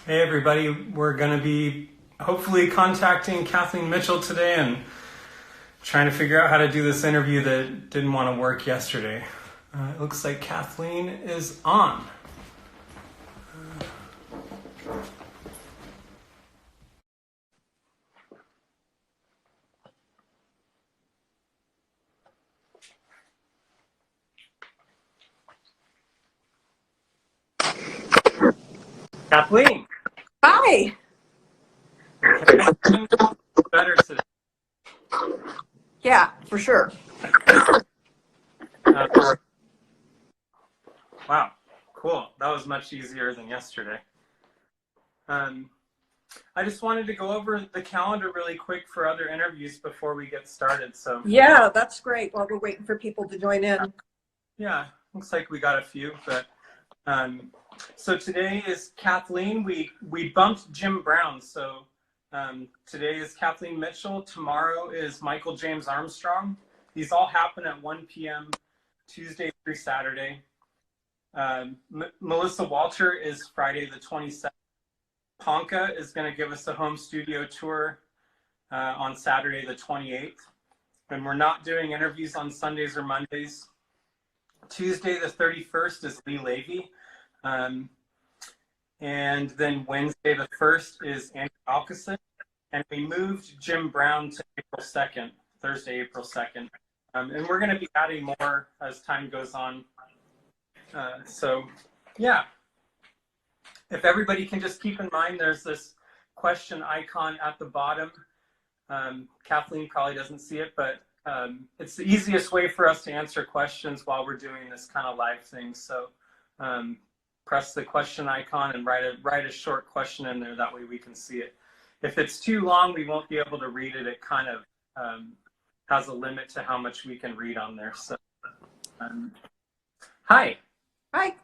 Hey everybody, we're going to be hopefully contacting Kathleen Mitchell today and trying to figure out how to do this interview that didn't want to work yesterday. It looks like Kathleen is on. Kathleen! Hi. Okay. Better today. Yeah, for sure. Wow, cool. That was much easier than yesterday. I just wanted to go over the calendar really quick for other interviews before we get started. So Yeah, that's great. While we're waiting for people to join in. yeah, looks like we got a few, but so today is Kathleen. We bumped Jim Brown. So today is Kathleen Mitchell. Tomorrow is Michael James Armstrong. These all happen at 1 p.m. Tuesday through Saturday. Melissa Walter is Friday the 27th. Ponka is going to give us a home studio tour on Saturday the 28th. And we're not doing interviews on Sundays or Mondays. Tuesday the 31st is Lee Levy. And then Wednesday the 1st is Andy Alkison. And we moved Jim Brown to April 2nd, Thursday, April 2nd. And we're going to be adding more as time goes on. So, yeah. If everybody can just keep in mind, there's this question icon at the bottom. Kathleen probably doesn't see it, but it's the easiest way for us to answer questions while we're doing this kind of live thing. So press the question icon and write a short question in there. That way we can see it. If it's too long, we won't be able to read it. It kind of has a limit to how much we can read on there. So, hi. Hi.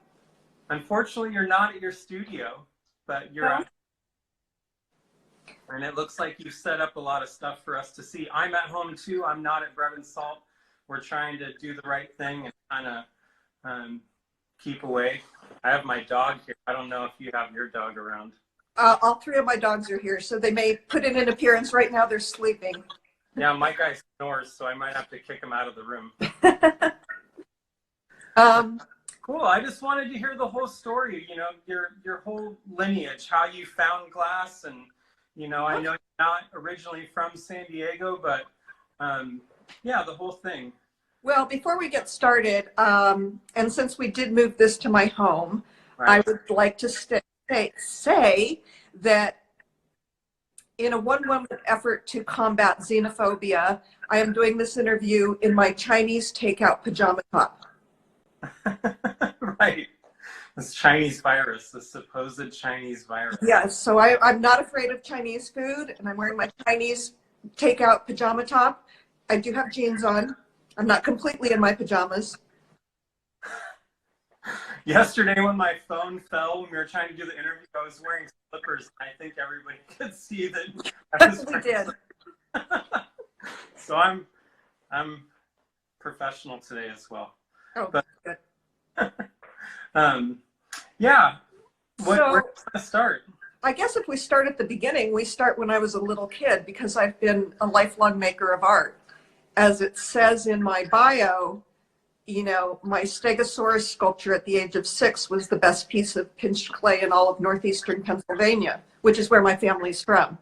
Unfortunately, you're not at your studio, but you're out. And it looks like you've set up a lot of stuff for us to see. I'm at home too. I'm not at Bread and Salt. We're trying to do the right thing and kind of keep away. I have my dog here. I don't know if you have your dog around. All three of my dogs are here, so they may put in an appearance. Right now they're sleeping. Yeah, my guy snores, so I might have to kick him out of the room. Cool. I just wanted to hear the whole story, you know, your whole lineage, how you found glass. And, you know, I know you're not originally from San Diego, but yeah, the whole thing. Well, before we get started, and since we did move this to my home, Right. I would like to say that in a one-woman effort to combat xenophobia, I am doing this interview in my Chinese takeout pajama top. Right. This Chinese virus, the supposed Chinese virus. Yes, so I'm not afraid of Chinese food, and I'm wearing my Chinese takeout pajama top. I do have jeans on. I'm not completely in my pajamas. Yesterday when my phone fell when we were trying to do the interview, I was wearing slippers. I think everybody could see that I was We did. So I'm professional today as well. Oh, but, good. Yeah. Where do we start? I guess if we start at the beginning, we start when I was a little kid, because I've been a lifelong maker of art. As it says in my bio, you know, my Stegosaurus sculpture at the age of 6 was the best piece of pinched clay in all of northeastern Pennsylvania, which is where my family's from.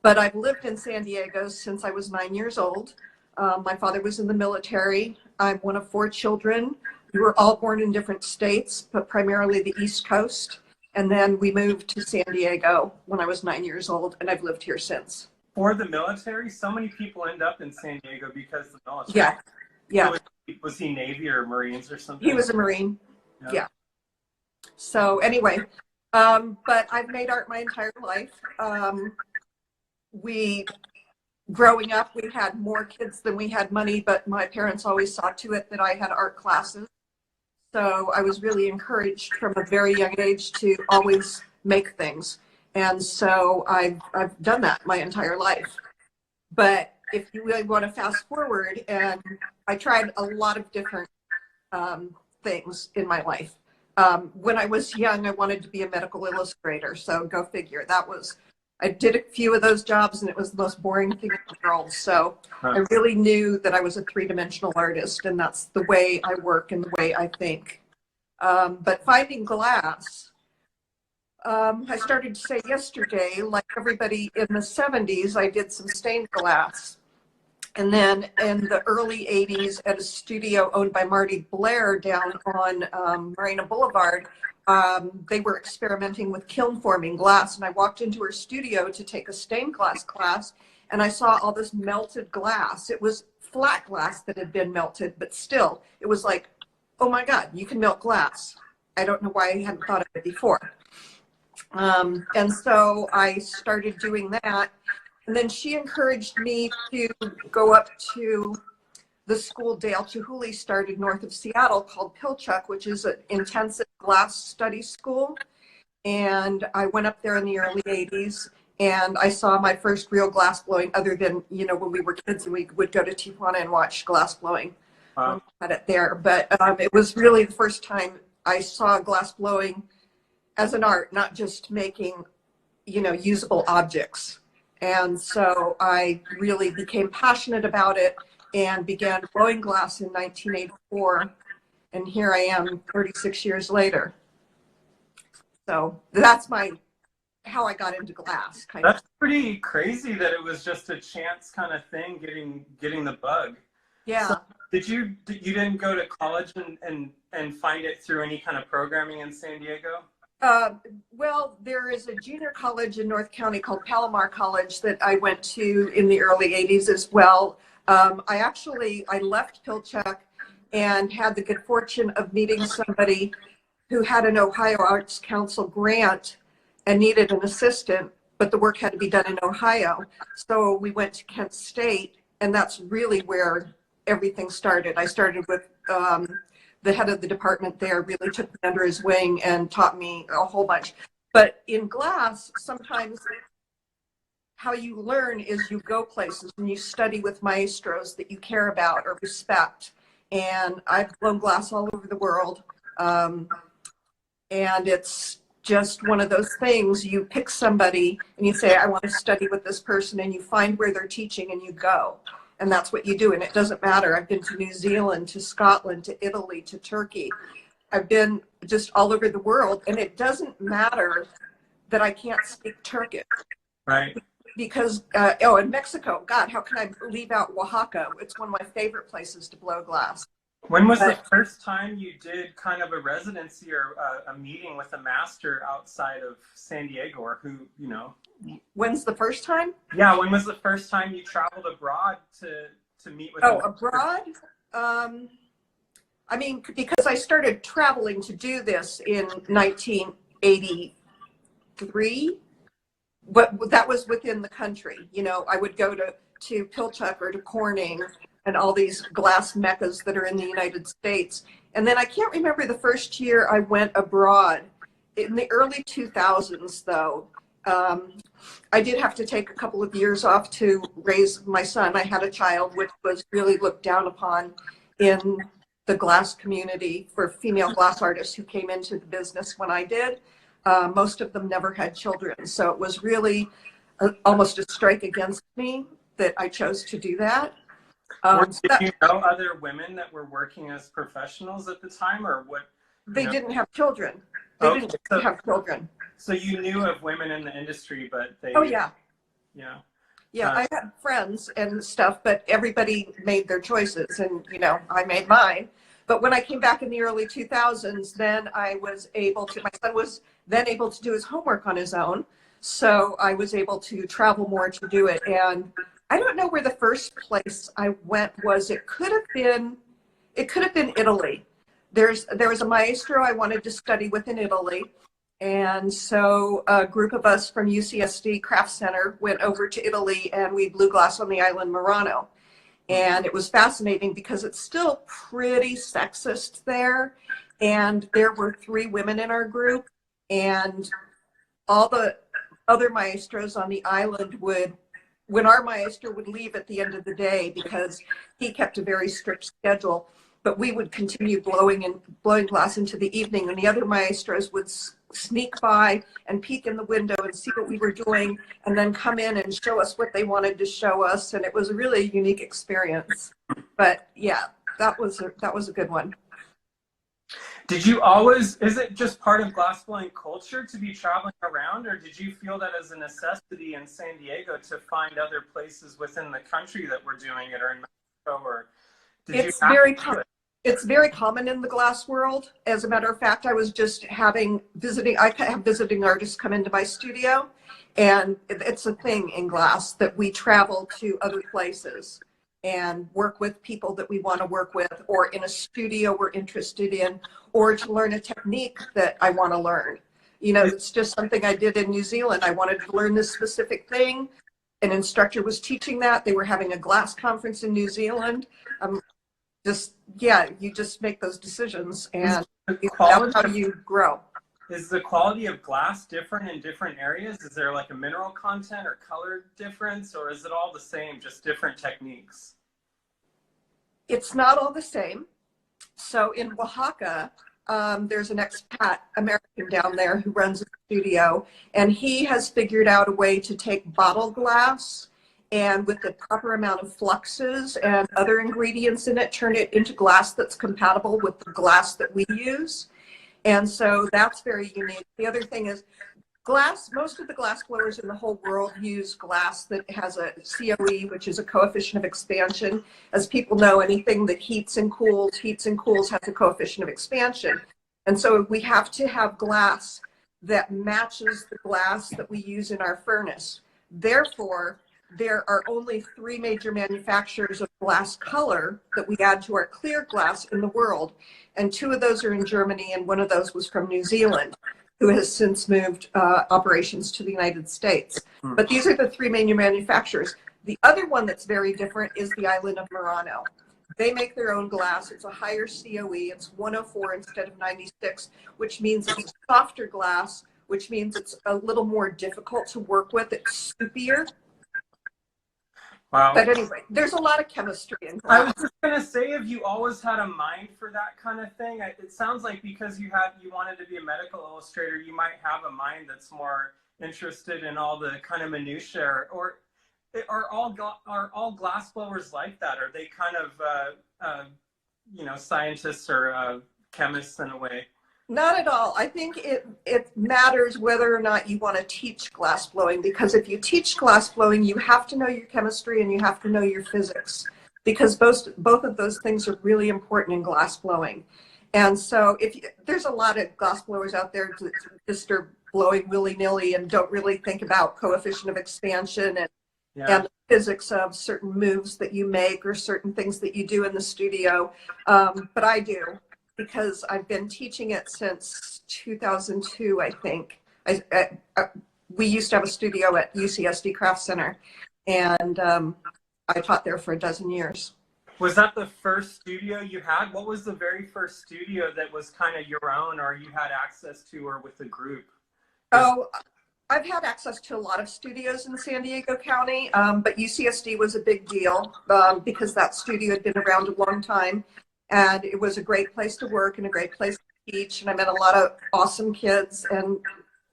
But I've lived in San Diego since I was 9 years old. My father was in the military. I'm one of 4 children. We were all born in different states, but primarily the East Coast. And then we moved to San Diego when I was 9 years old, and I've lived here since. For the military, so many people end up in San Diego because of the military. Yeah, yeah. So was he Navy or Marines or something? He was a Marine. Yeah. So anyway, but I've made art my entire life. Growing up, we had more kids than we had money, but my parents always saw to it that I had art classes. So I was really encouraged from a very young age to always make things. And so I've done that my entire life. But if you really want to fast forward, and I tried a lot of different things in my life. When I was young, I wanted to be a medical illustrator. So go figure. I did a few of those jobs and it was the most boring thing in the world. So I really knew that I was a three-dimensional artist, and that's the way I work and the way I think. But finding glass, I started to say yesterday, like everybody in the 70s, I did some stained glass. And then in the early 80s at a studio owned by Marty Blair down on Marina Boulevard, they were experimenting with kiln forming glass. And I walked into her studio to take a stained glass class, and I saw all this melted glass. It was flat glass that had been melted, but still, it was like, oh my God, you can melt glass. I don't know why I hadn't thought of it before. And so I started doing that. And then she encouraged me to go up to the school Dale Chihuly started north of Seattle called Pilchuck, which is an intensive glass study school. And I went up there in the early 80s, and I saw my first real glass blowing, other than, you know, when we were kids and we would go to Tijuana and watch glass blowing. Wow. Had it there. But it was really the first time I saw glass blowing as an art, not just making, you know, usable objects. And so I really became passionate about it and began blowing glass in 1984. And here I am 36 years later. So that's how I got into glass. That's pretty crazy that it was just a chance kind of thing, getting the bug. Yeah. So you didn't go to college and find it through any kind of programming in San Diego? Well, there is a junior college in North County called Palomar College that I went to in the early 80s as well. I left Pilchuck and had the good fortune of meeting somebody who had an Ohio Arts Council grant and needed an assistant, but the work had to be done in Ohio. So we went to Kent State, and that's really where everything started. I started with the head of the department there, really took me under his wing and taught me a whole bunch. But in glass, sometimes how you learn is you go places and you study with maestros that you care about or respect. And I've blown glass all over the world. And it's just one of those things. You pick somebody and you say, I want to study with this person, and you find where they're teaching and you go. And that's what you do. And it doesn't matter. I've been to New Zealand, to Scotland, to Italy, to Turkey. I've been just all over the world. And it doesn't matter that I can't speak Turkish. Right. Because, in Mexico, God, how can I leave out Oaxaca? It's one of my favorite places to blow glass. When was the first time you did kind of a residency or a meeting with a master outside of San Diego, or who, you know? When's the first time? Yeah, when was the first time you traveled abroad to meet with? Oh, abroad? I mean, because I started traveling to do this in 1983, but that was within the country. You know, I would go to Pilchuck or to Corning and all these glass meccas that are in the United States. And then I can't remember the first year I went abroad. In the early 2000s, though, I did have to take a couple of years off to raise my son. I had a child, which was really looked down upon in the glass community for female glass artists who came into the business when I did. Most of them never had children. So it was really almost a strike against me that I chose to do that. Did you know other women that were working as professionals at the time, or what? They didn't have children. They didn't have children. So you knew of women in the industry, but they... Oh, yeah. Yeah. Yeah, I had friends and stuff, but everybody made their choices, and, you know, I made mine. But when I came back in the early 2000s, then I was able to, my son was then able to do his homework on his own. So I was able to travel more to do it. And I don't know where the first place I went was. It could have been Italy. There was a maestro I wanted to study with in Italy. And so a group of us from UCSD Craft Center went over to Italy, and we blew glass on the island Murano. And it was fascinating because it's still pretty sexist there. And there were 3 women in our group, and all the other maestros on the island when our maestro would leave at the end of the day, because he kept a very strict schedule, but we would continue blowing glass into the evening, and the other maestros would sneak by and peek in the window and see what we were doing, and then come in and show us what they wanted to show us. And it was a really unique experience. But yeah, that was a good one. Did you always, is it just part of glassblowing culture to be traveling around, or did you feel that as a necessity in San Diego to find other places within the country that were doing it, or in Mexico, or did It's you very have to do it? It's very common in the glass world. As a matter of fact, I was just I have visiting artists come into my studio, and it's a thing in glass that we travel to other places and work with people that we want to work with, or in a studio we're interested in, or to learn a technique that I want to learn. You know, it's just something I did in New Zealand. I wanted to learn this specific thing. An instructor was teaching that. They were having a glass conference in New Zealand. You just make those decisions, and that's how you grow. Is the quality of glass different in different areas? Is there like a mineral content or color difference, or is it all the same, just different techniques? It's not all the same. So in Oaxaca, there's an expat American down there who runs a studio, and he has figured out a way to take bottle glass and with the proper amount of fluxes and other ingredients in it, turn it into glass that's compatible with the glass that we use. And so that's very unique. The other thing is glass, most of the glass blowers in the whole world use glass that has a COE, which is a coefficient of expansion. As people know, anything that heats and cools has a coefficient of expansion. And so we have to have glass that matches the glass that we use in our furnace. Therefore, there are only 3 major manufacturers of glass color that we add to our clear glass in the world. And 2 of those are in Germany, and 1 of those was from New Zealand, who has since moved operations to the United States. But these are the 3 major manufacturers. The other one that's very different is the island of Murano. They make their own glass. It's a higher COE. It's 104 instead of 96, which means it's a softer glass, which means it's a little more difficult to work with. It's soupier. Wow. But anyway, there's a lot of chemistry in glass. I was just gonna say, have you always had a mind for that kind of thing? It sounds like because you wanted to be a medical illustrator, you might have a mind that's more interested in all the kind of minutiae. Or are all glass blowers like that? Are they kind of scientists or chemists in a way? Not at all. I think it matters whether or not you want to teach glass blowing, because if you teach glass blowing, you have to know your chemistry and you have to know your physics, because both of those things are really important in glass blowing. And so there's a lot of glass blowers out there that just are blowing willy-nilly and don't really think about coefficient of expansion and the physics of certain moves that you make or certain things that you do in the studio. But I do, because I've been teaching it since 2002, I think. We used to have a studio at UCSD Craft Center, and I taught there for 12 years. Was that the first studio you had? What was the very first studio that was kind of your own, or you had access to, or with a group? Oh, I've had access to a lot of studios in San Diego County, but UCSD was a big deal because that studio had been around a long time. And it was a great place to work and a great place to teach. And I met a lot of awesome kids and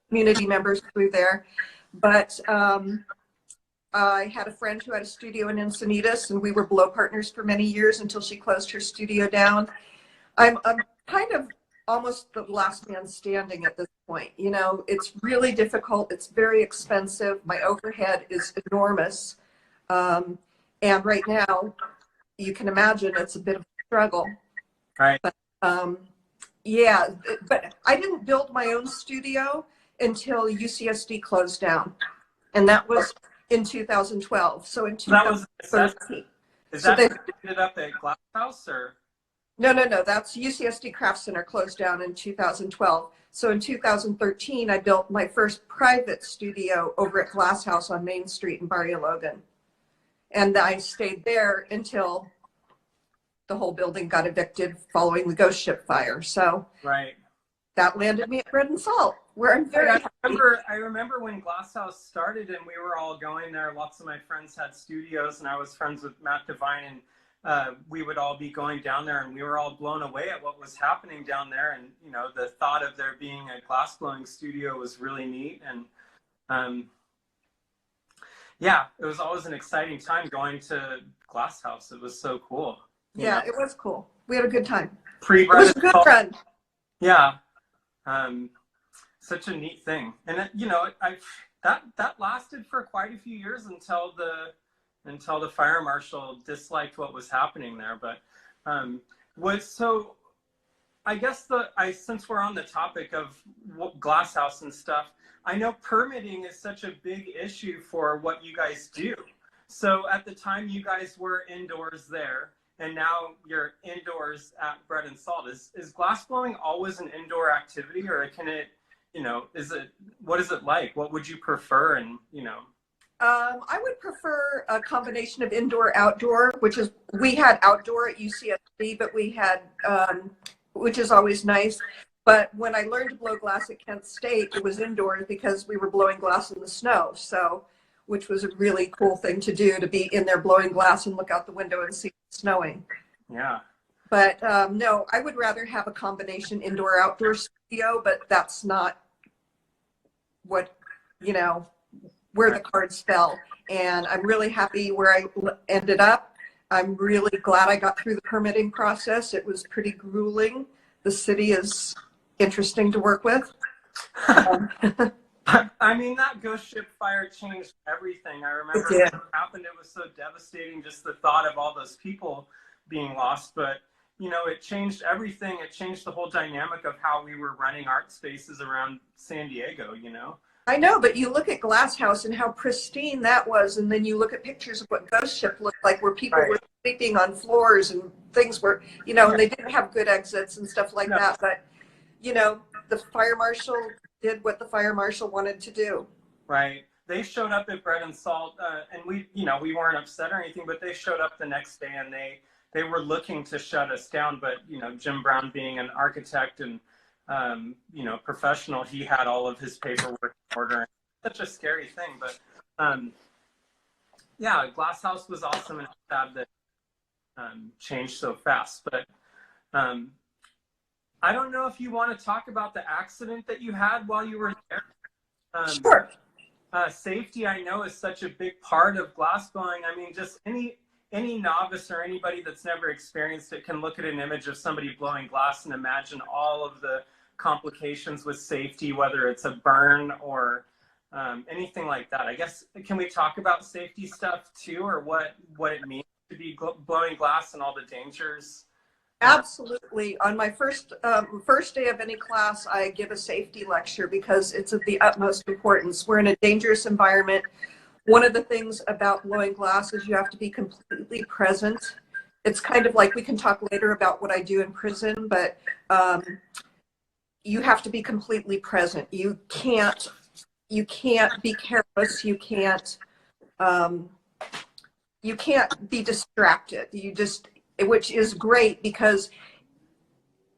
community members through there. But I had a friend who had a studio in Encinitas, and we were blow partners for many years until she closed her studio down. I'm kind of almost the last man standing at this point. You know, it's really difficult. It's very expensive. My overhead is enormous. And right now, you can imagine it's a bit of struggle. Right. But yeah, but I didn't build my own studio until UCSD closed down, and that was in 2012. So in 2013. Is that ended up at Glass House, or? No. That's UCSD Craft Center closed down in 2012. So in 2013, I built my first private studio over at Glass House on Main Street in Barrio Logan, and I stayed there until the whole building got evicted following the ghost ship fire. So that landed me at Bread and Salt, where I'm very happy. I remember when Glass House started and we were all going there. Lots of my friends had studios, and I was friends with Matt Devine and we would all be going down there, and we were all blown away at what was happening down there. And, you know, the thought of there being a glass blowing studio was really neat. And yeah, it was always an exciting time going to Glass House. It was so cool. Yeah, it was cool. We had a good time. It Pre-bread was a good run. Yeah. Such a neat thing. And, you know, that lasted for quite a few years until the fire marshal disliked what was happening there. But so I guess since we're on the topic of Glass House and stuff, I know permitting is such a big issue for what you guys do. So at the time you guys were indoors there, and now you're indoors at Bread and Salt. Is glass blowing always an indoor activity, or can it, you know, what is it like? What would you prefer? And, you know, I would prefer a combination of indoor outdoor, we had outdoor at UCSD, but we had, which is always nice. But when I learned to blow glass at Kent State, it was indoors because we were blowing glass in the snow. So, which was a really cool thing to do, to be in there blowing glass and look out the window and see it snowing. Yeah. But no, I would rather have a combination indoor outdoor studio, but that's not what, you know, where the cards fell. And I'm really happy where I ended up. I'm really glad I got through the permitting process. It was pretty grueling. The city is interesting to work with. I mean, that ghost ship fire changed everything. I remember when it happened, it was so devastating, just the thought of all those people being lost. But, you know, it changed everything. It changed the whole dynamic of how we were running art spaces around San Diego, you know? I know, but you look at Glass House and how pristine that was, and then you look at pictures of what Ghost Ship looked like, where people were sleeping on floors and things were, you know, and they didn't have good exits and stuff like that. But, you know, the fire marshal did what the fire marshal wanted to do. Right. They showed up at Bread and Salt, and we weren't upset or anything, but they showed up the next day, and they were looking to shut us down. But, you know, Jim Brown being an architect and, you know, professional, he had all of his paperwork in order. Such a scary thing. But, yeah, Glass House was awesome, and sad that changed so fast. But I don't know if you want to talk about the accident that you had while you were there. Sure. Safety, I know, is such a big part of glass blowing. I mean, just any novice or anybody that's never experienced it can look at an image of somebody blowing glass and imagine all of the complications with safety, whether it's a burn or anything like that. I guess, can we talk about safety stuff too, or what it means to be blowing glass and all the dangers? Absolutely. On my first day of any class, I give a safety lecture because it's of the utmost importance. We're in a dangerous environment. One of the things about blowing glass is you have to be completely present. It's kind of like, we can talk later about what I do in prison, but you have to be completely present. You can't be careless. You can't be distracted. Which is great, because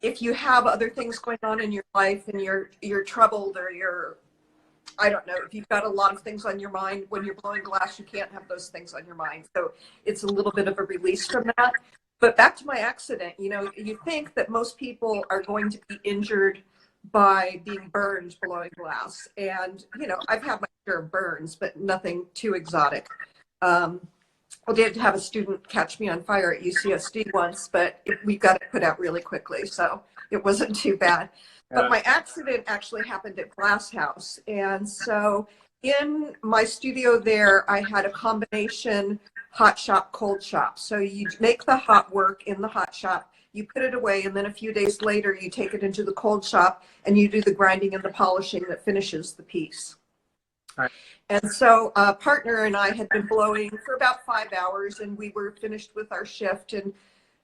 if you have other things going on in your life and you're troubled, or I don't know, if you've got a lot of things on your mind when you're blowing glass, you can't have those things on your mind. So it's a little bit of a release from that. But back to my accident, you know, you think that most people are going to be injured by being burned blowing glass. And, you know, I've had my share of burns, but nothing too exotic. I did have a student catch me on fire at UCSD once, but we got it put out really quickly, so it wasn't too bad. But my accident actually happened at Glass House. And so in my studio there, I had a combination hot shop, cold shop. So you make the hot work in the hot shop, you put it away, and then a few days later, you take it into the cold shop and you do the grinding and the polishing that finishes the piece. Right. And so a partner and I had been blowing for about 5 hours, and we were finished with our shift, and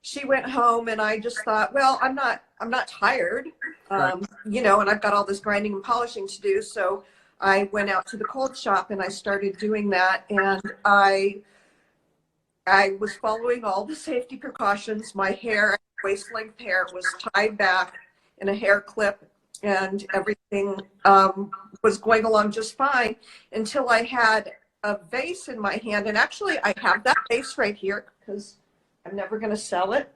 she went home, and I just thought, well, I'm not tired, you know, and I've got all this grinding and polishing to do. So I went out to the cold shop and I started doing that. And I was following all the safety precautions. My hair, waist length hair, was tied back in a hair clip, and everything was going along just fine until I had a vase in my hand. And actually I have that vase right here because I'm never going to sell it.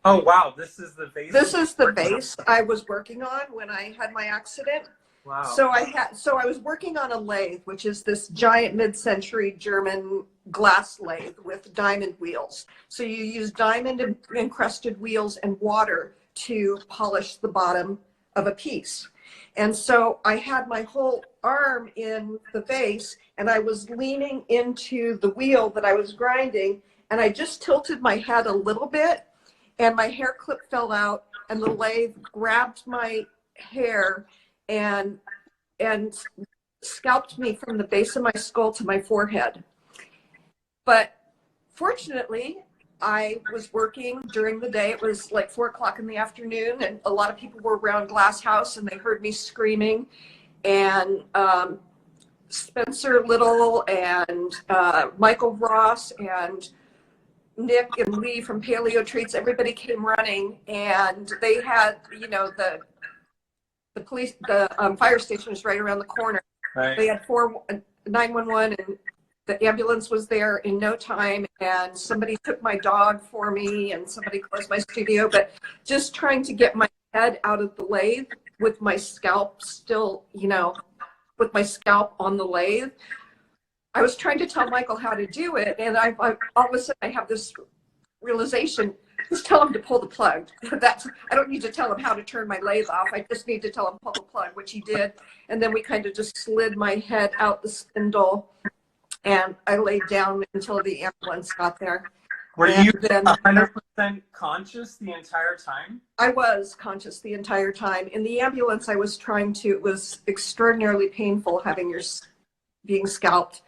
Oh, wow. This is the vase. This is the vase I was working on when I had my accident. Wow. So I was working on a lathe, which is this giant mid-century German glass lathe with diamond wheels. So you use diamond encrusted wheels and water to polish the bottom of a piece. And so I had my whole arm in the vase, and I was leaning into the wheel that I was grinding, and I just tilted my head a little bit, and my hair clip fell out, and the lathe grabbed my hair and scalped me from the base of my skull to my forehead. But fortunately, I was working during the day. It was like 4 o'clock in the afternoon, and a lot of people were around Glass House, and they heard me screaming. And Spencer Little and Michael Ross and Nick and Lee from Paleo Treats, everybody came running, and they had, you know, the police, the fire station was right around the corner. Right. They had 911, and the ambulance was there in no time, and somebody took my dog for me, and somebody closed my studio. But just trying to get my head out of the lathe with my scalp still, you know, with my scalp on the lathe. I was trying to tell Michael how to do it, and I all of a sudden I have this realization: just tell him to pull the plug. I don't need to tell him how to turn my lathe off. I just need to tell him pull the plug, which he did. And then we kind of just slid my head out the spindle, and I laid down until the ambulance got there. Were and you then 100% conscious the entire time? I was conscious the entire time. In the ambulance, I was trying to. It was extraordinarily painful having your being scalped.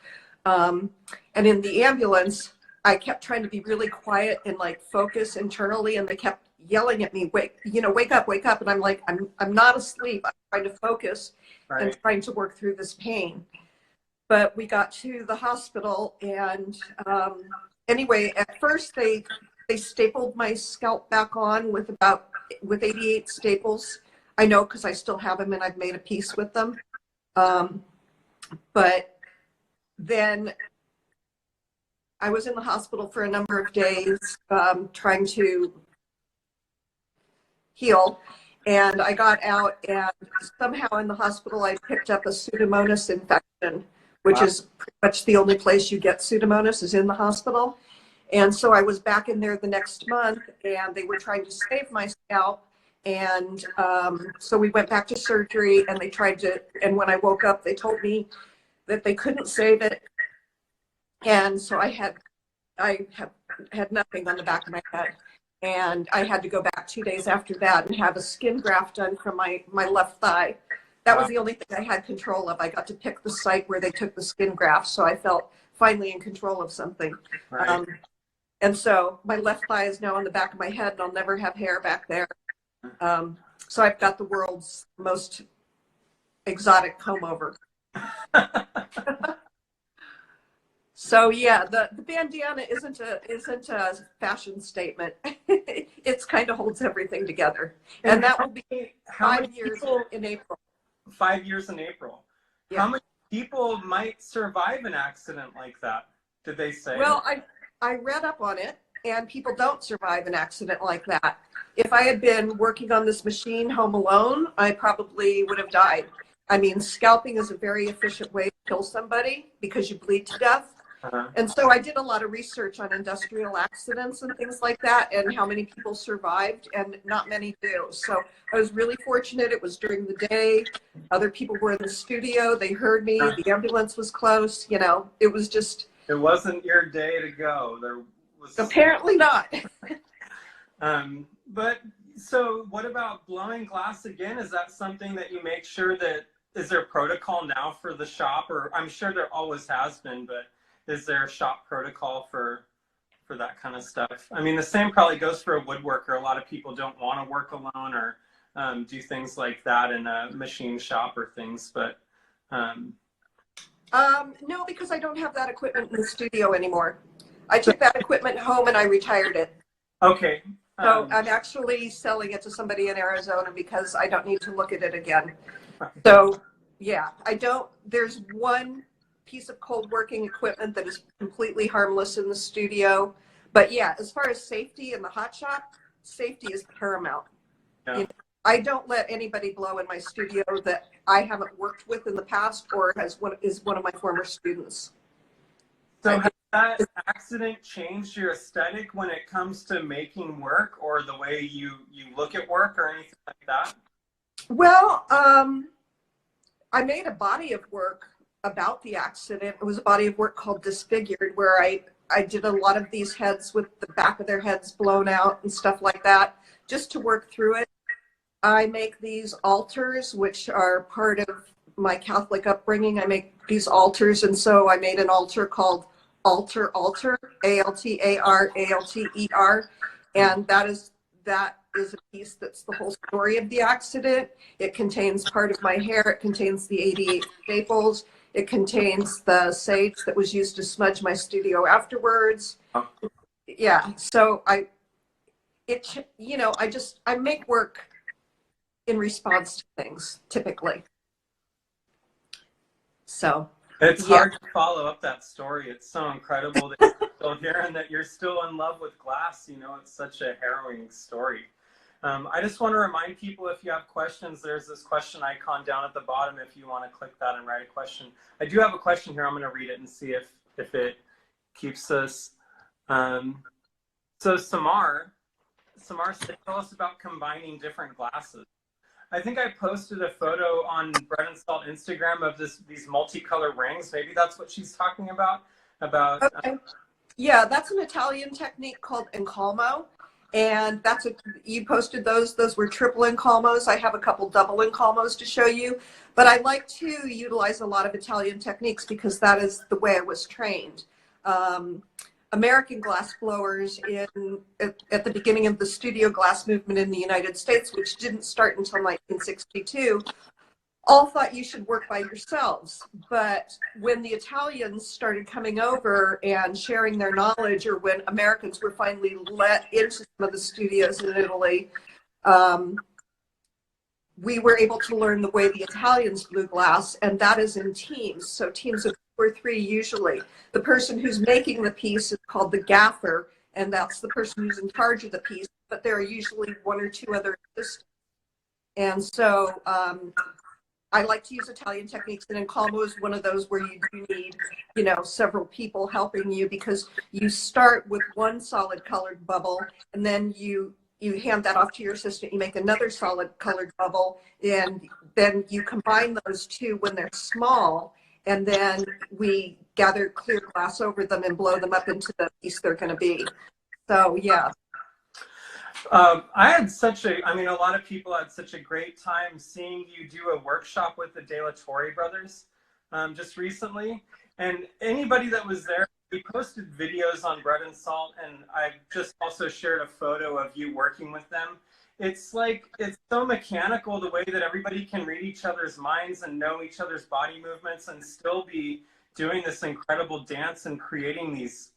And in the ambulance, I kept trying to be really quiet and like focus internally, and they kept yelling at me, wake up, wake up. And I'm like, I'm not asleep. I'm trying to focus and trying to work through this pain. But we got to the hospital, and anyway, at first they stapled my scalp back on with 88 staples. I know, because I still have them and I've made a piece with them. But then I was in the hospital for a number of days, trying to heal. And I got out, and somehow in the hospital, I picked up a Pseudomonas infection, which is pretty much the only place you get Pseudomonas is in the hospital. And so I was back in there the next month, and they were trying to save my scalp. And so we went back to surgery, and they tried to, and when I woke up, they told me that they couldn't save it. And so I had nothing on the back of my head. And I had to go back 2 days after that and have a skin graft done from my left thigh. That was the only thing I had control of. I got to pick the site where they took the skin graft, so I felt finally in control of something. Right. And so my left thigh is now on the back of my head, and I'll never have hair back there. So I've got the world's most exotic comb over. So yeah, the bandana isn't a fashion statement. It's kind of holds everything together, and that will be 5 years in April. 5 years in April. Yeah. How many people might survive an accident like that? Did they say? Well, I read up on it, and people don't survive an accident like that. If I had been working on this machine home alone, I probably would have died. I mean, scalping is a very efficient way to kill somebody because you bleed to death. And so I did a lot of research on industrial accidents and things like that, and how many people survived, and not many do. So I was really fortunate. It was during the day. Other people were in the studio. They heard me. The ambulance was close. You know, it was just. It wasn't your day to go. There was. Apparently not. But so what about blowing glass again? Is that something that you make sure that, is there a protocol now for the shop? Or I'm sure there always has been, but is there a shop protocol for that kind of stuff? I mean, the same probably goes for a woodworker. A lot of people don't want to work alone or do things like that in a machine shop or things, but. No, because I don't have that equipment in the studio anymore. I took that equipment home and I retired it. Okay. So I'm actually selling it to somebody in Arizona because I don't need to look at it again. So yeah, there's one piece of cold working equipment that is completely harmless in the studio, But yeah, as far as safety in the hot shop, safety is paramount. Yeah. You know, I don't let anybody blow in my studio that I haven't worked with in the past or is one of my former students. So has that accident changed your aesthetic when it comes to making work or the way you look at work or anything like that? Well, I made a body of work about the accident. It was a body of work called Disfigured, where I did a lot of these heads with the back of their heads blown out and stuff like that, just to work through it. I make these altars, which are part of my Catholic upbringing. I make these altars, and so I made an altar called Altar, Altalter, and that is a piece that's the whole story of the accident. It contains part of my hair. It contains the 88 staples. It contains the sage that was used to smudge my studio afterwards. Yeah, so I make work in response to things typically. So it's hard to follow up that story. It's so incredible that you're still here and that you're still in love with glass. You know, it's such a harrowing story. I just want to remind people, if you have questions, there's this question icon down at the bottom if you want to click that and write a question. I do have a question here. I'm going to read it and see if it keeps us. So Samar said, tell us about combining different glasses. I think I posted a photo on Bread and Salt Instagram of these multicolored rings. Maybe that's what she's talking about. Okay. Yeah, that's an Italian technique called encalmo. And you posted those. Those were triple encalmos. I have a couple double encalmos to show you. But I like to utilize a lot of Italian techniques because that is the way I was trained. American glass blowers at the beginning of the studio glass movement in the United States, which didn't start until 1962, all thought you should work by yourselves. But when the Italians started coming over and sharing their knowledge, or when Americans were finally let into some of the studios in Italy, we were able to learn the way the Italians blew glass, and that is in teams. So teams of 2 or 3 usually. The person who's making the piece is called the gaffer, and that's the person who's in charge of the piece, but there are usually 1 or 2 other assistants. And so I like to use Italian techniques, and encalmo is one of those where you do need, several people helping you, because you start with one solid colored bubble, and then you hand that off to your assistant. You make another solid colored bubble, and then you combine those 2 when they're small, and then we gather clear glass over them and blow them up into the piece they're going to be. So yeah. A lot of people had such a great time seeing you do a workshop with the De La Torre brothers just recently. And anybody that was there, we posted videos on Bread and Salt, and I just also shared a photo of you working with them. It's so mechanical, the way that everybody can read each other's minds and know each other's body movements and still be doing this incredible dance and creating these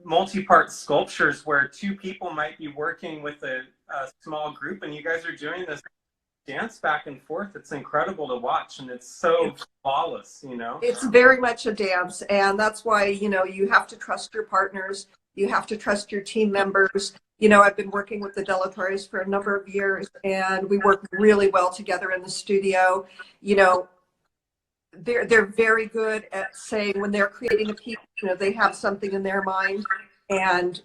multi-part sculptures where 2 people might be working with a small group, and you guys are doing this dance back and forth. It's incredible to watch, and it's so flawless, It's very much a dance, and that's why, you have to trust your partners. You have to trust your team members. I've been working with the De La Torres for a number of years, and we work really well together in the studio. They're very good at saying when they're creating a piece, they have something in their mind, and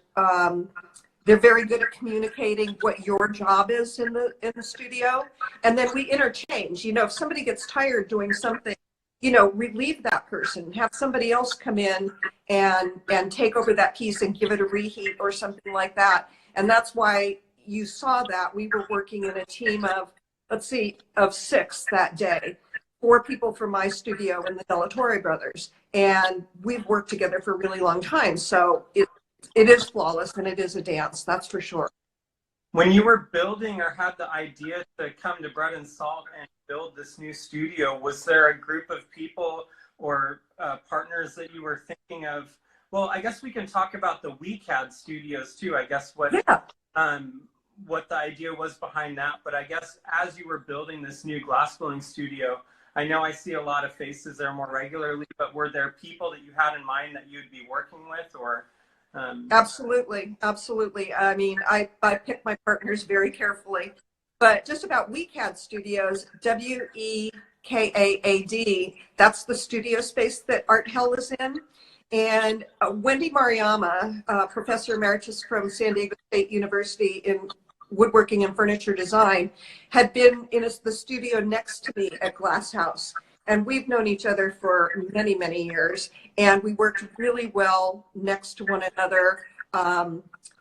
they're very good at communicating what your job is in the studio. And then we interchange. If somebody gets tired doing something, relieve that person, have somebody else come in and take over that piece and give it a reheat or something like that. And that's why you saw that we were working in a team of 6 that day. 4 people from my studio and the De La Torre brothers, and we've worked together for a really long time. So it is flawless, and it is a dance, that's for sure. When you were building or had the idea to come to Bread and Salt and build this new studio, was there a group of people or partners that you were thinking of? Well, I guess we can talk about the WeCAD studios too. I guess what the idea was behind that. But I guess as you were building this new glass blowing studio, I know I see a lot of faces there more regularly, but were there people that you had in mind that you'd be working with, or Absolutely, absolutely. I mean, I pick my partners very carefully, but just about WeCAD Studios, WEKAAD, that's the studio space that Art Hell is in. And Wendy Mariama, Professor Emeritus from San Diego State University in woodworking and furniture design, had been in the studio next to me at Glass House. And we've known each other for many, many years. And we worked really well next to one another.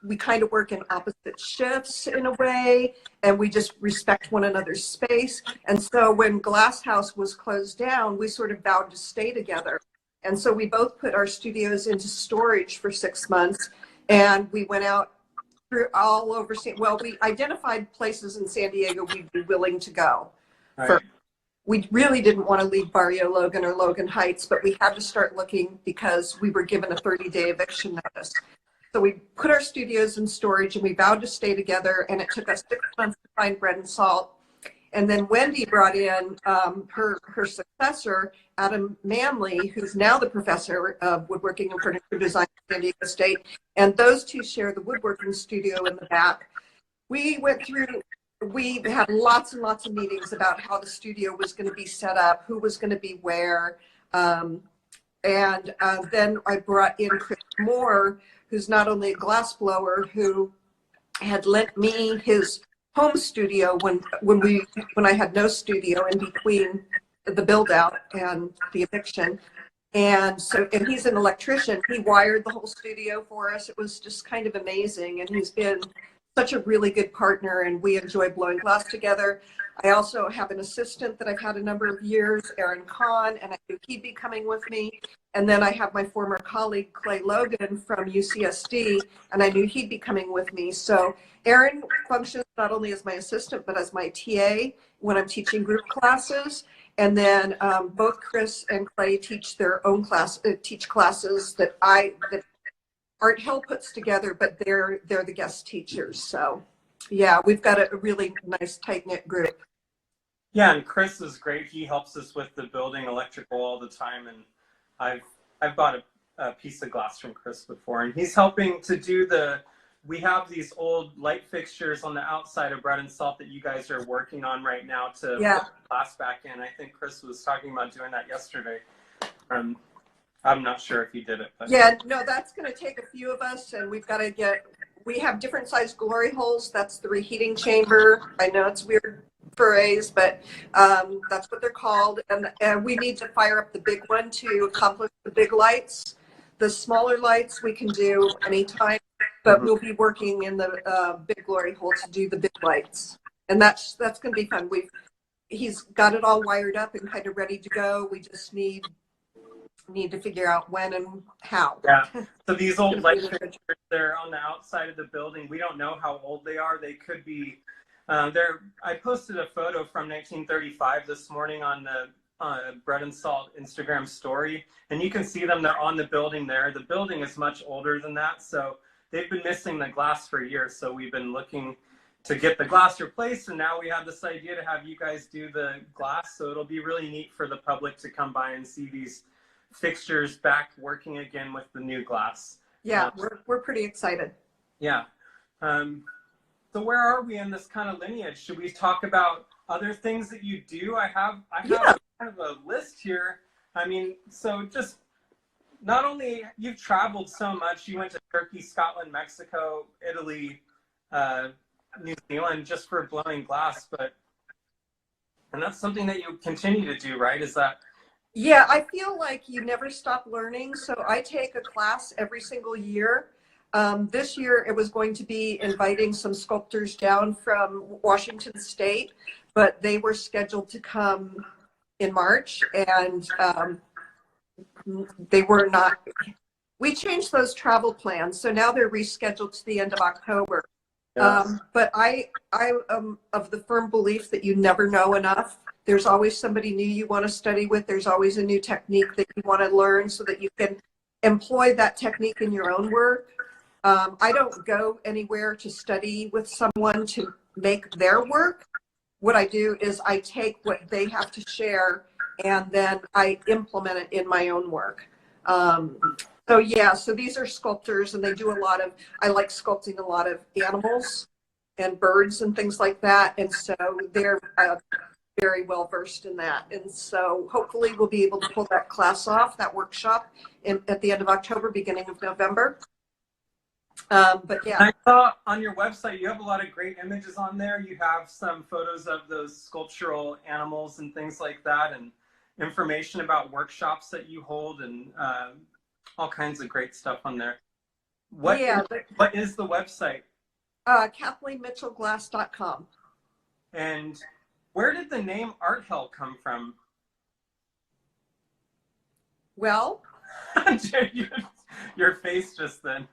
We kind of work in opposite shifts in a way, and we just respect one another's space. And so when Glass House was closed down, we sort of vowed to stay together. And so we both put our studios into storage for 6 months, and we went out through all over. Well, we identified places in San Diego we'd be willing to go. Right. We really didn't want to leave Barrio Logan or Logan Heights, but we had to start looking because we were given a 30-day eviction notice. So we put our studios in storage and we vowed to stay together, and it took us 6 months to find Bread and Salt. And then Wendy brought in her successor, Adam Manley, who's now the professor of woodworking and furniture design at San Diego State. And those two share the woodworking studio in the back. We had lots and lots of meetings about how the studio was going to be set up, who was going to be where. And then I brought in Chris Moore, who's not only a glass blower, who had lent me his home studio when I had no studio in between the build out and the eviction. And he's an electrician. He wired the whole studio for us. It was just kind of amazing. And he's been such a really good partner, and we enjoy blowing glass together. I also have an assistant that I've had a number of years, Aaron Kahn, and I knew he'd be coming with me. And then I have my former colleague, Clay Logan from UCSD, and I knew he'd be coming with me. So Aaron functions not only as my assistant, but as my TA when I'm teaching group classes. And then both Chris and Clay teach their own classes that Art Hill puts together, but they're the guest teachers. So yeah, we've got a really nice tight-knit group. Yeah, and Chris is great. He helps us with the building electrical all the time, and I've bought a piece of glass from Chris before, and he's helping to do we have these old light fixtures on the outside of Bread and Salt that you guys are working on right now to put the glass back in. I think Chris was talking about doing that yesterday. I'm not sure if he did it. But. Yeah, no, that's going to take a few of us, and we have different sized glory holes. That's the reheating chamber. I know it's weird phrase, but that's what they're called. And we need to fire up the big one to accomplish the big lights. The smaller lights we can do anytime, but we'll be working in the big glory hole to do the big lights. And that's going to be fun. He's got it all wired up and kind of ready to go. We just need to figure out when and how. Yeah. So these old light fixtures, they're on the outside of the building. We don't know how old they are. They could be. I posted a photo from 1935 this morning on the Bread and Salt Instagram story, and you can see them. They're on the building there. The building is much older than that, so they've been missing the glass for years. So we've been looking to get the glass replaced, and now we have this idea to have you guys do the glass. So it'll be really neat for the public to come by and see these fixtures back working again with the new glass. Yeah, we're pretty excited. Yeah. So where are we in this kind of lineage? Should we talk about other things that you do? I have kind of a list here. I mean, so just not only you've traveled so much, you went to Turkey, Scotland, Mexico, Italy, New Zealand just for blowing glass, and that's something that you continue to do, right? Is that? Yeah, I feel like you never stop learning. So I take a class every single year. This year it was going to be inviting some sculptors down from Washington State, but they were scheduled to come in March, and they were not. We changed those travel plans, so now they're rescheduled to the end of October. Yes. But I am of the firm belief that you never know enough. There's always somebody new you want to study with. There's always a new technique that you want to learn so that you can employ that technique in your own work. I don't go anywhere to study with someone to make their work. What I do is I take what they have to share and then I implement it in my own work. So yeah, so these are sculptors and they do a lot of, I like sculpting a lot of animals and birds and things like that. And so they're very well versed in that. And so hopefully we'll be able to pull that class off, that workshop at the end of October, beginning of November. But yeah. I saw on your website, you have a lot of great images on there. You have some photos of those sculptural animals and things like that, and information about workshops that you hold, and all kinds of great stuff on there. What is the website? KathleenMitchellGlass.com. And where did the name Art Hell come from? Well, your face just then.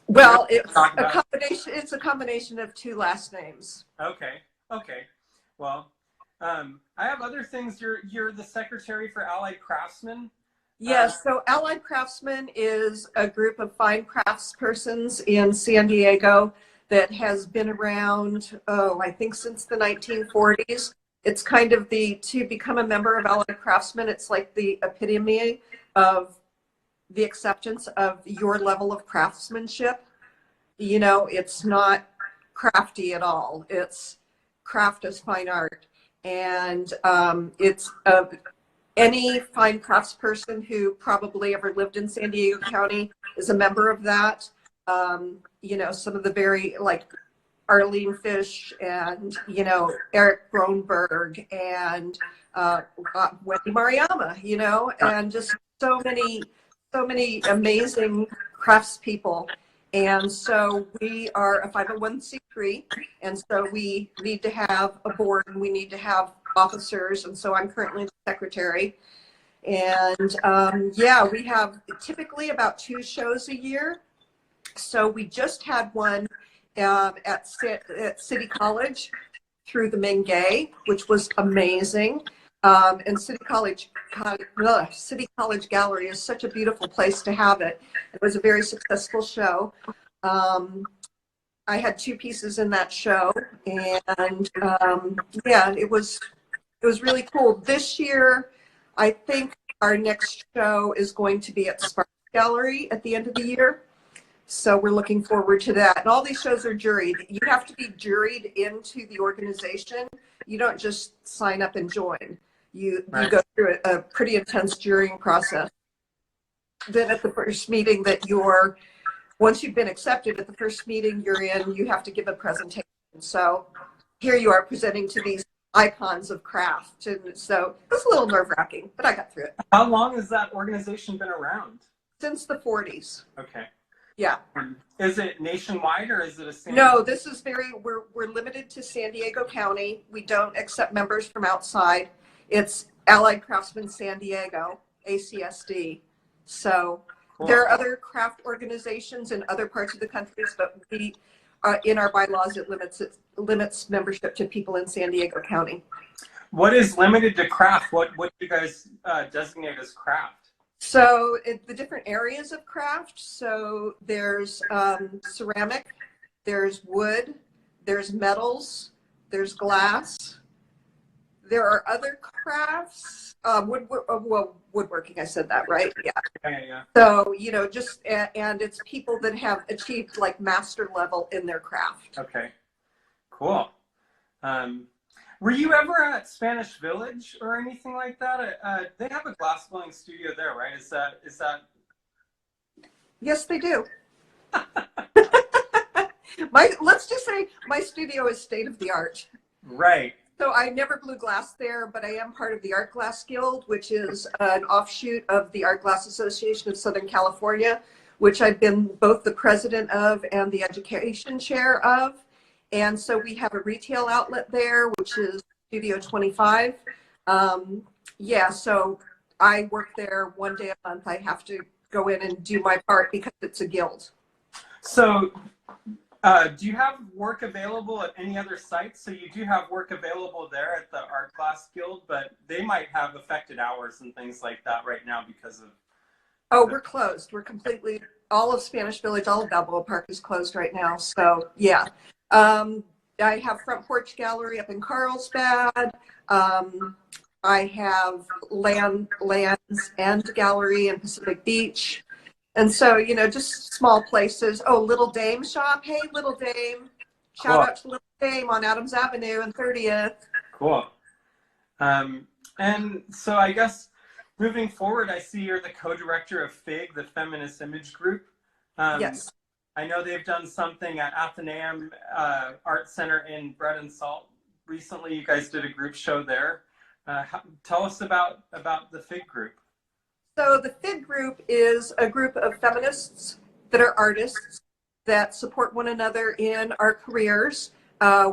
Well, it's a combination. It's a combination of two last names. Okay. Well, I have other things. You're the secretary for Allied Craftsmen. Yes. So Allied Craftsmen is a group of fine craftspersons in San Diego that has been around, I think since the 1940s. It's kind of to become a member of Allied Craftsmen, it's like the epitome of the acceptance of your level of craftsmanship. You know, it's not crafty at all. It's craft as fine art. And it's any fine craftsperson who probably ever lived in San Diego County is a member of that. You know, some of the very, like Arlene Fish and, you know, Eric Kronberg and Wendy Mariama, you know, and just so many amazing craftspeople. And so we are a 501c3, and so we need to have a board and we need to have officers, and so I'm currently the secretary. And yeah, we have typically about 2 shows a year. So we just had one at City College through the Mingay, which was amazing. And City College Gallery is such a beautiful place to have it. It was a very successful show. I had 2 pieces in that show, and yeah, it was really cool. This year, I think our next show is going to be at Sparks Gallery at the end of the year. So we're looking forward to that. And all these shows are juried. You have to be juried into the organization. You don't just sign up and join. You go through a pretty intense jurying process. Then at the first meeting once you've been accepted, at the first meeting you're in, you have to give a presentation. So here you are presenting to these icons of craft. And so it was a little nerve-wracking, but I got through it. How long has that organization been around? Since the 40s. Okay. Yeah. Is it nationwide or is it a San No, this is we're limited to San Diego County. We don't accept members from outside. It's Allied Craftsmen San Diego, ACSD. So cool. There are other craft organizations in other parts of the country, but we, in our bylaws, it limits membership to people in San Diego County. What is limited to craft? What do you guys designate as craft? So the different areas of craft. So there's ceramic, there's wood, there's metals, there's glass. There are other crafts, woodworking, I said that, right? Yeah. Yeah. So, you know, and it's people that have achieved like master level in their craft. Okay, cool. Were you ever at Spanish Village or anything like that? They have a glass blowing studio there, right? Is that? Yes, they do. Let's just say my studio is state of the art. Right. So I never blew glass there, but I am part of the Art Glass Guild, which is an offshoot of the Art Glass Association of Southern California, which I've been both the president of and the education chair of. And so we have a retail outlet there, which is Studio 25. Yeah, so I work there one day a month. I have to go in and do my part because it's a guild. So do you have work available at any other sites? So you do have work available there at the Art Glass Guild, but they might have affected hours and things like that right now because of... Oh, we're closed. We're completely, all of Spanish Village, all of Balboa Park is closed right now. So yeah. I have Front Porch Gallery up in Carlsbad. I have Lands End Gallery in Pacific Beach. And so, you know, just small places. Oh, Little Dame shop. Hey, Little Dame. Shout Cool. out to Little Dame on Adams Avenue and 30th. Cool. And so I guess moving forward, I see you're the co-director of FIG, the Feminist Image Group. Yes. I know they've done something at Athenaeum Art Center in Bread and Salt. Recently, you guys did a group show there. Tell us about the FIG group. So the FIG group is a group of feminists that are artists that support one another in our careers.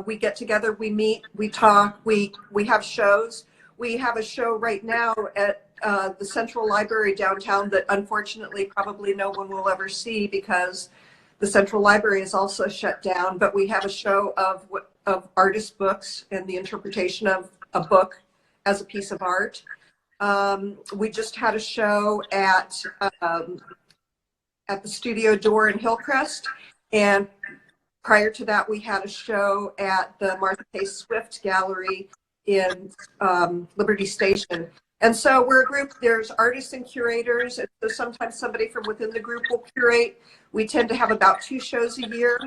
We get together, we meet, we talk, we have shows. We have a show right now at the Central Library downtown that unfortunately probably no one will ever see because the Central Library is also shut down, but we have a show of artist books and the interpretation of a book as a piece of art. We just had a show at the Studio Door in Hillcrest, and prior to that we had a show at the Martha K. Swift Gallery in Liberty Station. And so we're a group, there's artists and curators, and so sometimes somebody from within the group will curate. We tend to have about 2 shows a year.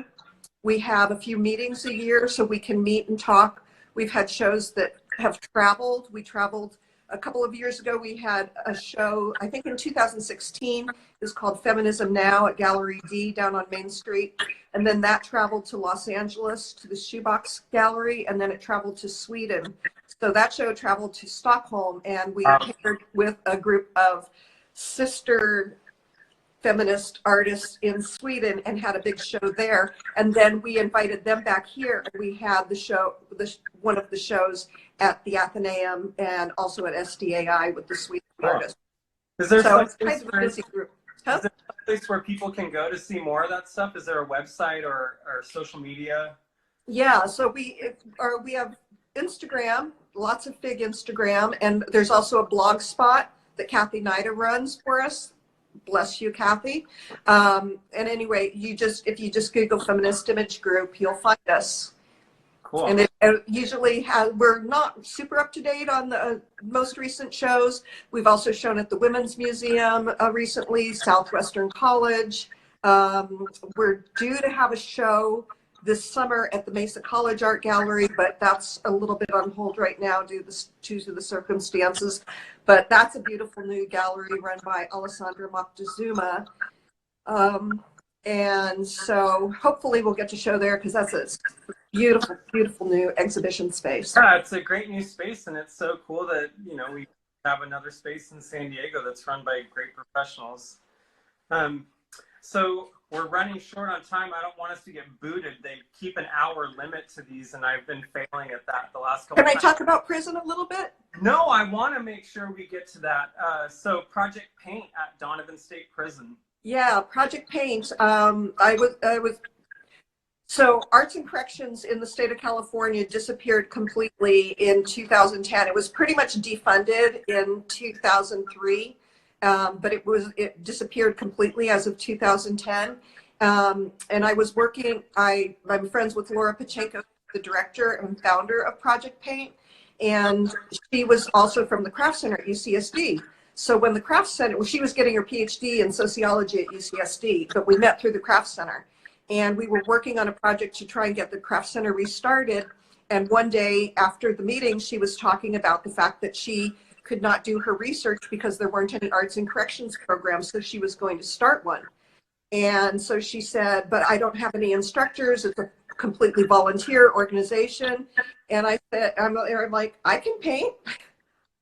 We have a few meetings a year so we can meet and talk. We've had shows that have traveled. We traveled a couple of years ago. We had a show, I think in 2016, is called Feminism Now at Gallery D down on Main Street. And then that traveled to Los Angeles to the Shoebox Gallery, and then it traveled to Sweden. So that show traveled to Stockholm, and we paired with a group of sister feminist artists in Sweden and had a big show there. And then we invited them back here, and we had the show, one of the shows at the Athenaeum and also at SDAI with the Swedish artists. Is there So some it's kind of a busy group. Is there a place where people can go to see more of that stuff? Is there a website or social media? Yeah, so we have Instagram, lots of FIG Instagram, and there's also a blog spot that Kathy Nida runs for us. Bless you, Kathy. And anyway, if you just Google Feminist Image Group, you'll find us. Cool. And it usually we're not super up to date on the most recent shows. We've also shown at the Women's Museum recently, Southwestern College. We're due to have a show this summer at the Mesa College Art Gallery, but that's a little bit on hold right now due to the circumstances. But that's a beautiful new gallery run by Alessandra Moctezuma. And so hopefully we'll get to show there because that's a beautiful, beautiful new exhibition space. Yeah, it's a great new space, and it's so cool that, you know, we have another space in San Diego that's run by great professionals. So we're running short on time. I don't want us to get booted. They keep an hour limit to these, and I've been failing at that the last couple of times. Can I talk about prison a little bit? No, I want to make sure we get to that. So Project Paint at Donovan State Prison. Yeah, Project Paint. So Arts and Corrections in the state of California disappeared completely in 2010. It was pretty much defunded in 2003, but it disappeared completely as of 2010. And I was working, I'm friends with Laura Pacheco, the director and founder of Project Paint, and she was also from the Craft Center at UCSD. So when the Craft Center, well, she was getting her PhD in sociology at UCSD, but we met through the Craft Center. And we were working on a project to try and get the Craft Center restarted. And one day after the meeting, she was talking about the fact that she could not do her research because there weren't any arts and corrections programs, so she was going to start one. And so she said, but I don't have any instructors. It's a completely volunteer organization. And I said, I'm like, I can paint.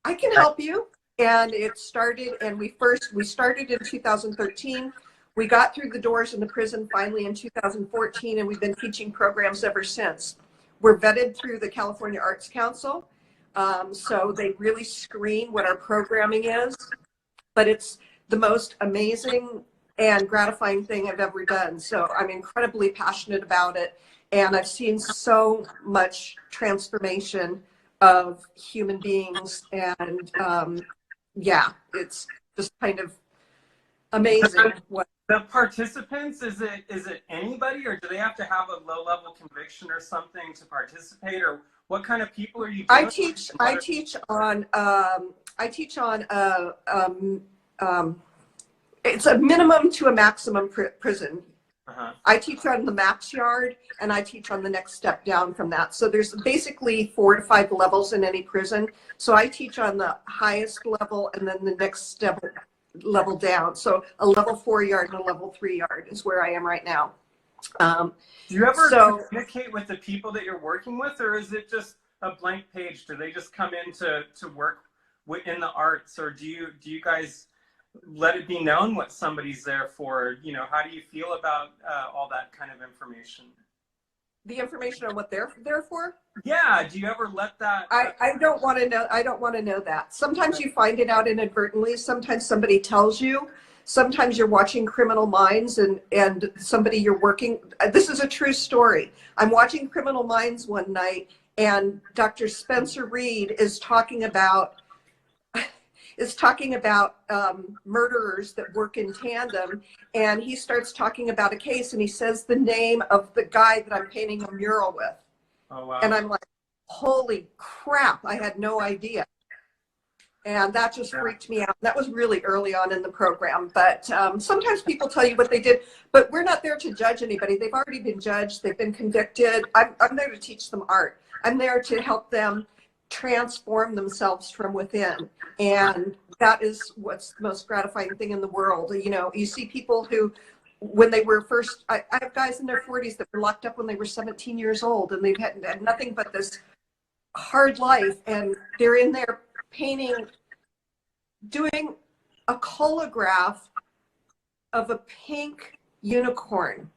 I can help you. And it started, and we started in 2013. We got through the doors in the prison finally in 2014, and we've been teaching programs ever since. We're vetted through the California Arts Council, so they really screen what our programming is, but it's the most amazing and gratifying thing I've ever done. So I'm incredibly passionate about it, and I've seen so much transformation of human beings, and yeah, it's just kind of amazing. What the participants, is it anybody, or do they have to have a low-level conviction or something to participate, or What kind of people are you doing? I teach on it's a minimum to a maximum prison. I teach on the max yard, and I teach on the next step down from that. So there's basically 4 to 5 levels in any prison. So I teach on the highest level and then the next step level down. So a level 4 yard and a level 3 yard is where I am right now. Do you ever communicate with the people that you're working with, or is it just a blank page? Do they just come in to work in the arts, or do you guys let it be known what somebody's there for? You know, how do you feel about all that kind of information? The information on what they're there for? Yeah. Do you ever let that? I don't want to know. I don't want to know that. Sometimes you find it out inadvertently. Sometimes somebody tells you. Sometimes you're watching Criminal Minds and somebody you're working. This is a true story. I'm watching Criminal Minds one night, and Dr. Spencer Reed is talking about murderers that work in tandem, and he starts talking about a case, and he says the name of the guy that I'm painting a mural with. Oh, wow. And I'm like, holy crap, I had no idea. And that just freaked me out. That was really early on in the program. But sometimes people tell you what they did, but we're not there to judge anybody. They've already been judged. They've been convicted. I'm there to teach them art. I'm there to help them transform themselves from within. And that is what's the most gratifying thing in the world. You know, you see people who, when they were first, I have guys in their 40s that were locked up when they were 17 years old, and they've had nothing but this hard life, and they're in there painting, doing a holograph of a pink unicorn.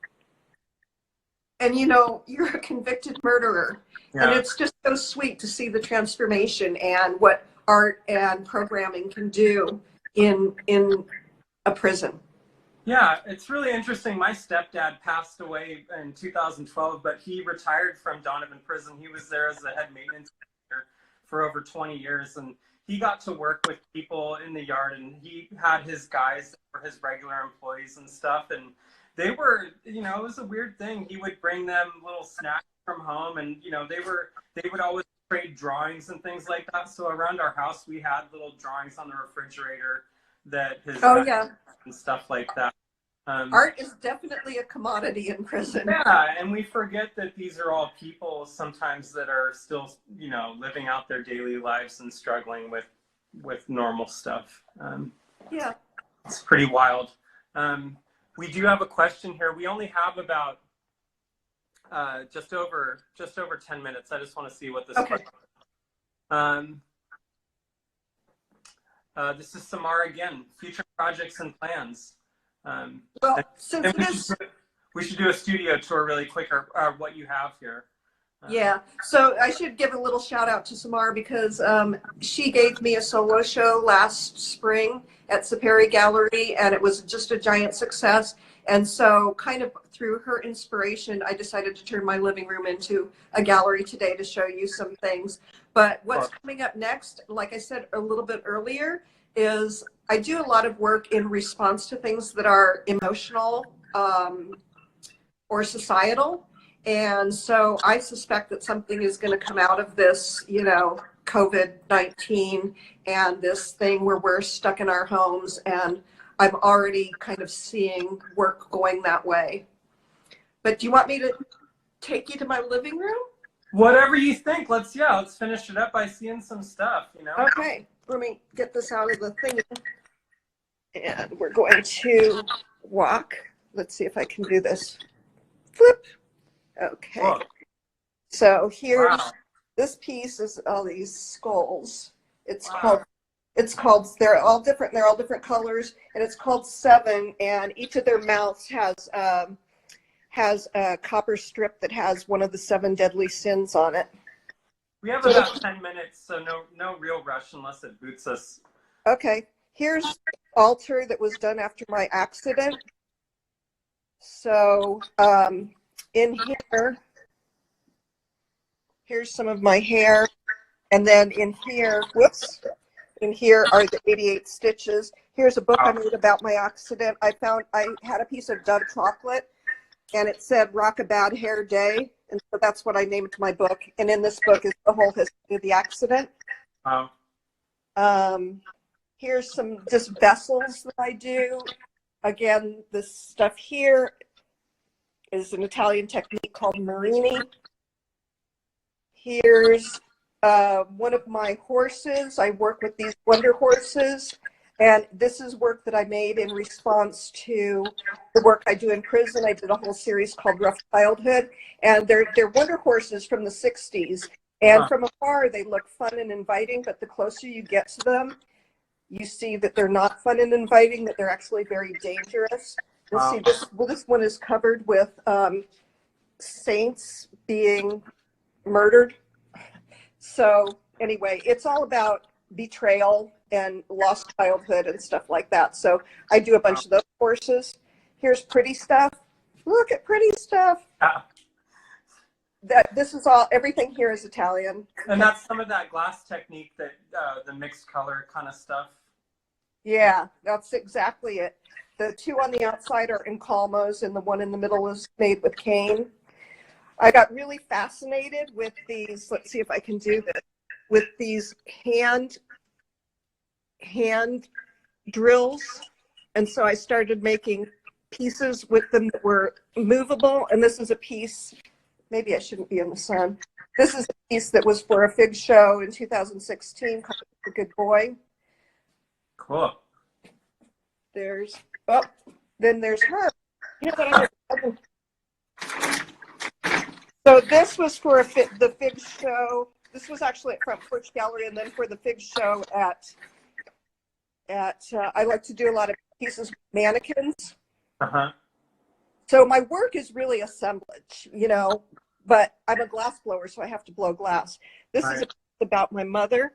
And you know, you're a convicted murderer. Yeah. And it's just so sweet to see the transformation and what art and programming can do in a prison. Yeah, it's really interesting. My stepdad passed away in 2012, but he retired from Donovan Prison. He was there as the head maintenance manager for over 20 years, and he got to work with people in the yard, and he had his guys that were his regular employees and stuff, and they were, you know, it was a weird thing. He would bring them little snacks from home, and, you know, they would always trade drawings and things like that. So around our house, we had little drawings on the refrigerator that his and stuff like that. Art is definitely a commodity in prison. Yeah, and we forget that these are all people sometimes that are still, you know, living out their daily lives and struggling with normal stuff. Yeah, it's pretty wild. We do have a question here. We only have about just over 10 minutes. I just want to see what this is. This is Samara again. Future projects and plans. Well, since we should do a studio tour really quick, or what you have here. Yeah, so I should give a little shout out to Samara because she gave me a solo show last spring at Saperi Gallery, and it was just a giant success. And so kind of through her inspiration, I decided to turn my living room into a gallery today to show you some things. But what's coming up next, like I said a little bit earlier, is I do a lot of work in response to things that are emotional or societal. And so I suspect that something is going to come out of this, you know, COVID-19 and this thing where we're stuck in our homes. And I'm already kind of seeing work going that way. But do you want me to take you to my living room? Whatever you think. Let's finish it up by seeing some stuff, you know? Okay. Let me get this out of the thing. And we're going to walk. Let's see if I can do this. Flip. Okay. Whoa. So here's this piece is all these skulls. It's called they're all different colors, and it's called 7, and each of their mouths has a copper strip that has one of the 7 deadly sins on it. We have about 10 minutes, so no real rush unless it boots us. Okay. Here's the altar that was done after my accident. So in here's some of my hair, and then in here are the 88 stitches. Here's a book I made about my accident. I had a piece of Dove chocolate, and it said "Rock a Bad Hair Day," And so that's what I named my book. And in this book is the whole history of the accident. Wow. Here's some just vessels that I do. Again, this stuff here is an Italian technique called Marini. Here's one of my horses. I work with these wonder horses. And this is work that I made in response to the work I do in prison. I did a whole series called Rough Childhood. And they're wonder horses from the 60s. And from afar, they look fun and inviting. But the closer you get to them, you see that they're not fun and inviting, that they're actually very dangerous. You'll see this, well, this one is covered with saints being murdered. So anyway, it's all about betrayal and lost childhood and stuff like that. So I do a bunch of those courses. Here's pretty stuff. Look at pretty stuff. This is all, everything here is Italian. And that's some of that glass technique, that the mixed color kind of stuff. Yeah, that's exactly it. The two on the outside are encalmos, and the one in the middle is made with cane. I got really fascinated with these, let's see if I can do this, with these hand drills. And so I started making pieces with them that were movable. And this is a piece, maybe I shouldn't be in the sun. This is a piece that was for a fig show in 2016 called The Good Boy. Cool. There's, oh, then there's her. You know what so this was for the fig show. This was actually at Front Porch Gallery, and then for the fig show at I like to do a lot of pieces with mannequins. So my work is really assemblage, you know, but I'm a glass blower, so I have to blow glass. This is about my mother.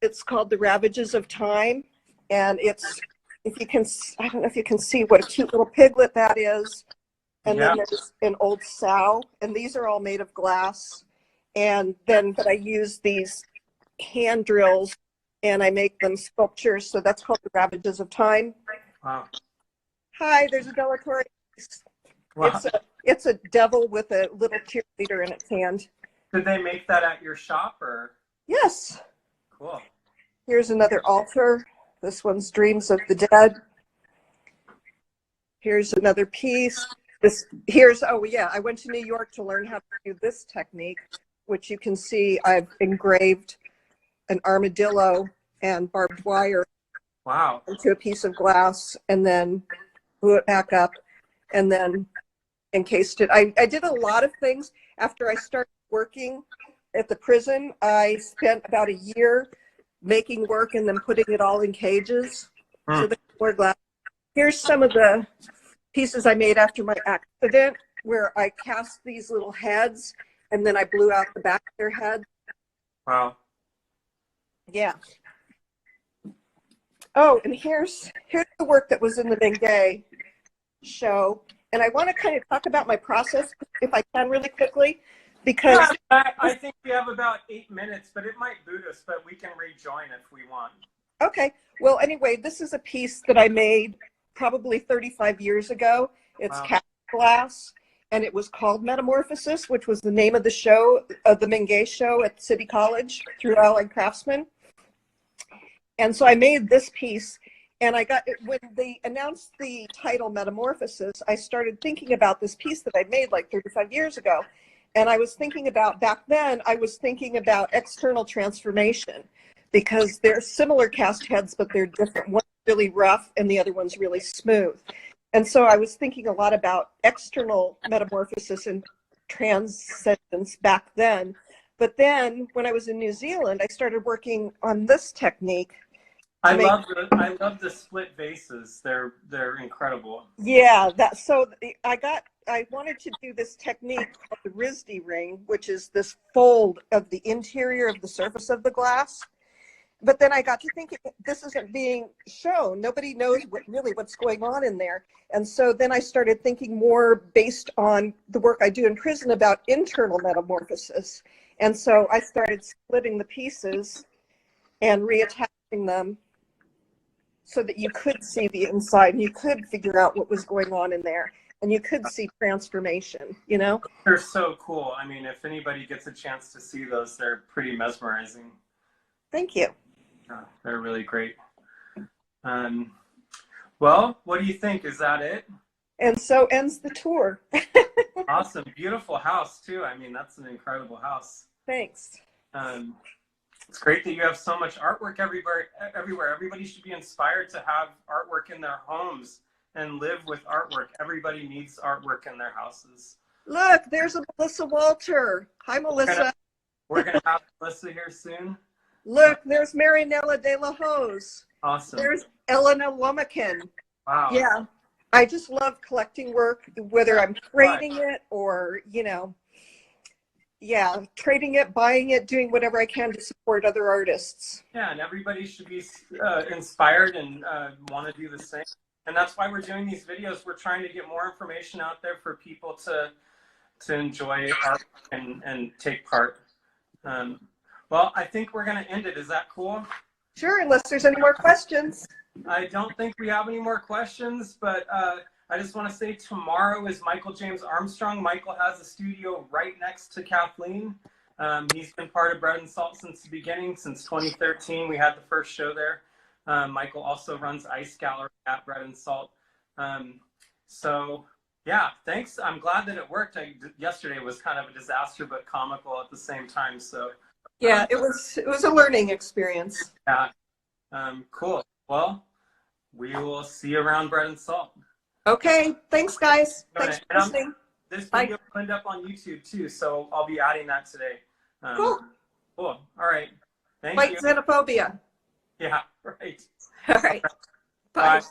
It's called The Ravages of Time. And it's, if you can, I don't know if you can see what a cute little piglet that is. And then there's an old sow. And these are all made of glass. And then, but I use these hand drills and I make them sculptures. So that's called The Ravages of Time. Wow. Hi, there's a Bellatori. Wow. It's a devil with a little cheerleader in its hand. Did they make that at your shop, or? Yes. Cool. Here's another altar. This one's Dreams of the Dead. Here's another piece. Oh yeah, I went to New York to learn how to do this technique, which you can see I've engraved an armadillo and barbed wire into a piece of glass and then blew it back up and then encased it. I did a lot of things. After I started working at the prison, I spent about a year making work and then putting it all in cages. So they were glass. Here's some of the pieces I made after my accident, where I cast these little heads and then I blew out the back of their head. Wow. Yeah. Oh, and here's the work that was in the Bengay show. And I want to kind of talk about my process, if I can, really quickly, because I think we have about 8 minutes, but it might boot us, but we can rejoin if we want. Okay. Well, anyway, this is a piece that I made probably 35 years ago. It's cast glass, and it was called Metamorphosis, which was the name of the show, of the Bengay show at City College through Allied Craftsmen. And so I made this piece, and when they announced the title Metamorphosis, I started thinking about this piece that I made like 35 years ago. And I was thinking about, back then, I was thinking about external transformation, because they're similar cast heads, but they're different. One's really rough and the other one's really smooth. And so I was thinking a lot about external metamorphosis and transcendence back then. But then when I was in New Zealand, I started working on this technique. I love the split vases. They're incredible. Yeah, I wanted to do this technique called the RISD ring, which is this fold of the interior of the surface of the glass. But then I got to thinking, this isn't being shown. Nobody knows what's going on in there. And so then I started thinking more based on the work I do in prison about internal metamorphosis. And so I started splitting the pieces and reattaching them so that you could see the inside and you could figure out what was going on in there. and you could see transformation, you know? They're so cool. I mean, if anybody gets a chance to see those, they're pretty mesmerizing. Thank you. They're really great. Well, what do you think? Is that it? And so ends the tour. Awesome. Beautiful house, too. I mean, that's an incredible house. Thanks. It's great that you have so much artwork everywhere. Everybody should be inspired to have artwork in their homes and live with artwork. Everybody needs artwork in their houses. Look, there's a Melissa Walter. Hi, Melissa. We're gonna have Melissa here soon. Look, there's Marinella de la Hose. Awesome. There's Elena Lomakin. Wow. Yeah. I just love collecting work, whether I'm trading it or, you know, yeah, trading it, buying it, doing whatever I can to support other artists. Yeah, and everybody should be inspired and want to do the same. And that's why we're doing these videos. We're trying to get more information out there for people to enjoy art and take part. Well, I think we're going to end it. Is that cool? Sure, unless there's any more questions. I don't think we have any more questions, but I just want to say tomorrow is Michael James Armstrong. Michael has a studio right next to Kathleen. He's been part of Bread and Salt since the beginning, since 2013. We had the first show there. Michael also runs Ice Gallery at Bread and Salt. So yeah, thanks. I'm glad that it worked. Yesterday was kind of a disaster, but comical at the same time. So yeah, it was a learning experience. Yeah, cool. Well, we will see you around Bread and Salt. Okay, thanks guys. Thanks for listening. This video will end up on YouTube too, so I'll be adding that today. Cool. Cool. All right. Thank Fight you. xenophobia. Yeah, right. All right. Bye. Bye.